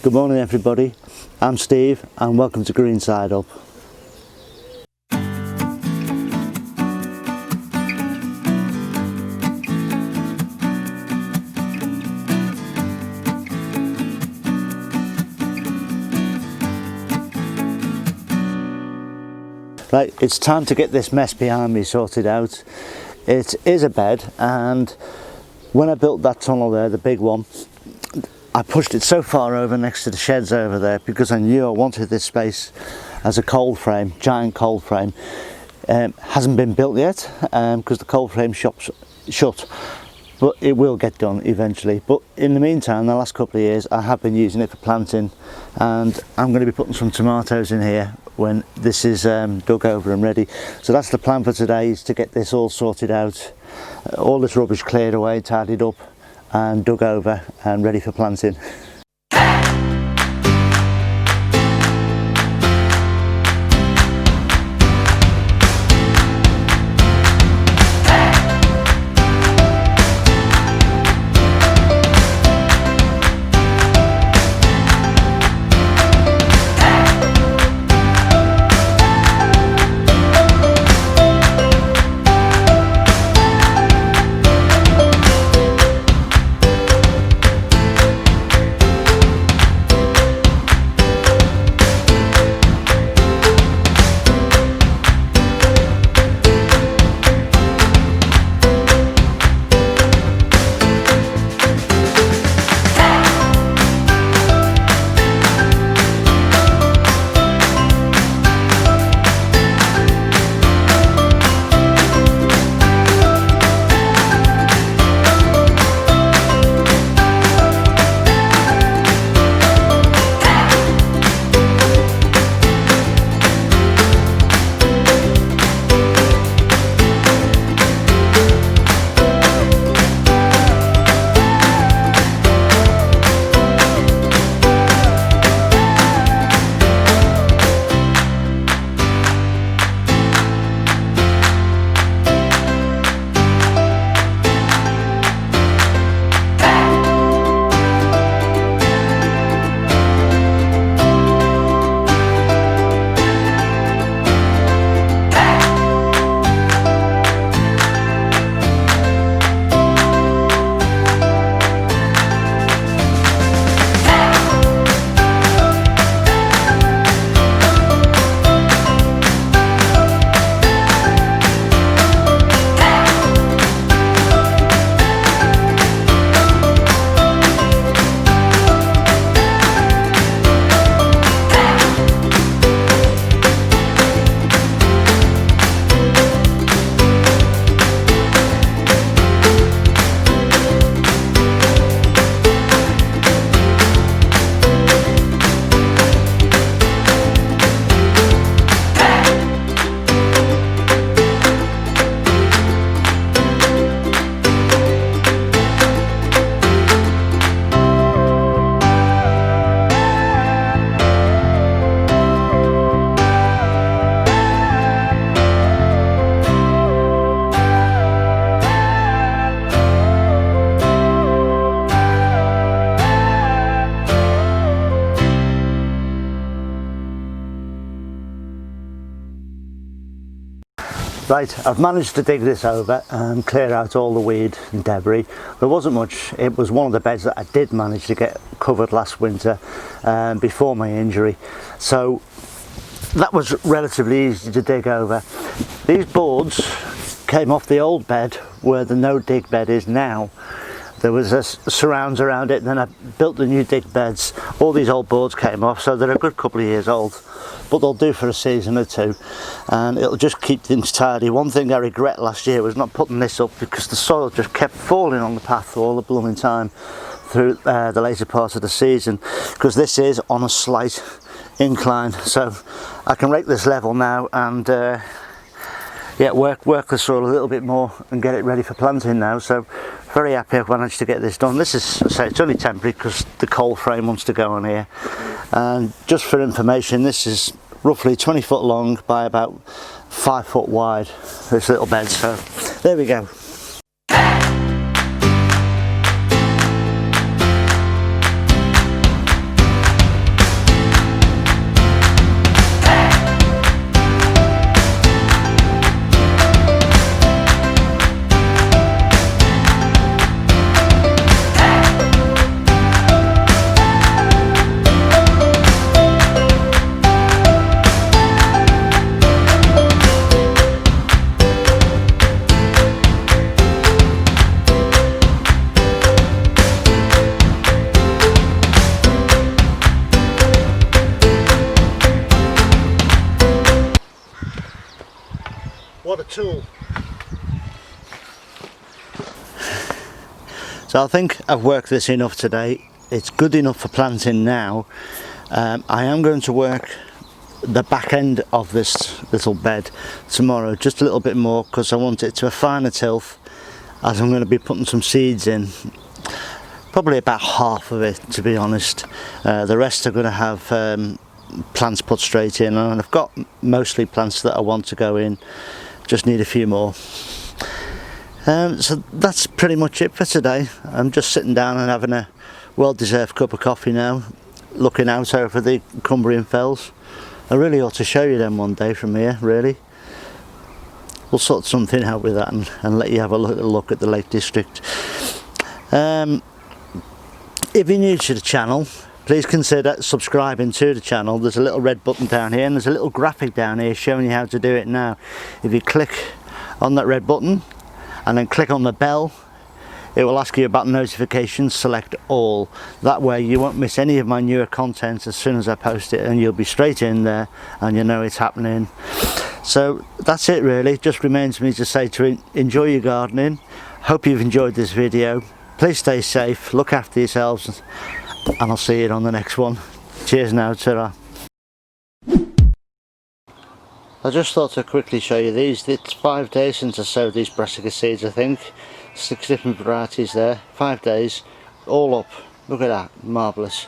Good morning everybody, I'm Steve and welcome to Green Side Up. Right, it's time to get this mess behind me sorted out. It is a bed, and when I built that tunnel there, the big one, I pushed it so far over next to the sheds over there because I knew I wanted this space as a cold frame, giant cold frame. Hasn't been built yet because the cold frame shop's shut, but it will get done eventually. But in the meantime, the last couple of years I have been using it for planting, and I'm going to be putting some tomatoes in here when this is dug over and ready. So that's the plan for today, is to get this all sorted out, all this rubbish cleared away, tidied up and dug over and ready for planting. Right, I've managed to dig this over and clear out all the weed and debris. There wasn't much. It was one of the beds that I did manage to get covered last winter before my injury, so that was relatively easy to dig over. These boards came off the old bed where the no dig bed is now. There was a surrounds around it, and then I built the new dig beds. All these old boards came off, so they're a good couple of years old, but they'll do for a season or two, and it'll just keep things tidy. One thing I regret last year was not putting this up, because the soil just kept falling on the path all the blooming time through the later part of the season, because this is on a slight incline. So I can rake this level now and yeah, work the soil a little bit more and get it ready for planting now. So very happy I've managed to get this done. This is, say, it's only temporary because the cold frame wants to go on here. And just for information, this is roughly 20 foot long by about 5 foot wide, this little bed. So there we go. What a tool. So I think I've worked this enough today. It's good enough for planting now. I am going to work the back end of this little bed tomorrow just a little bit more, because I want it to a finer tilth, as I'm going to be putting some seeds in. Probably about half of it, to be honest. The rest are going to have plants put straight in, and I've got mostly plants that I want to go in, just need a few more. So that's pretty much it for today. I'm just sitting down and having a well-deserved cup of coffee now, looking out over the Cumbrian Fells. I really ought to show you them one day from here, really. We'll sort something out with that and let you have a look at the Lake District. If you're new to the channel, please consider subscribing to the channel. There's a little red button down here and there's a little graphic down here showing you how to do it now. If you click on that red button and then click on the bell, it will ask you about notifications, select all. That way you won't miss any of my newer content as soon as I post it, and you'll be straight in there and you know it's happening. So that's it really. Just remains me to say to enjoy your gardening. Hope you've enjoyed this video. Please stay safe, look after yourselves, and I'll see you on the next one. Cheers now, ta-ra. I just thought to quickly show you these. It's 5 days since I sowed these Brassica seeds, I think. 6 different varieties there, 5 days, all up. Look at that, marvellous.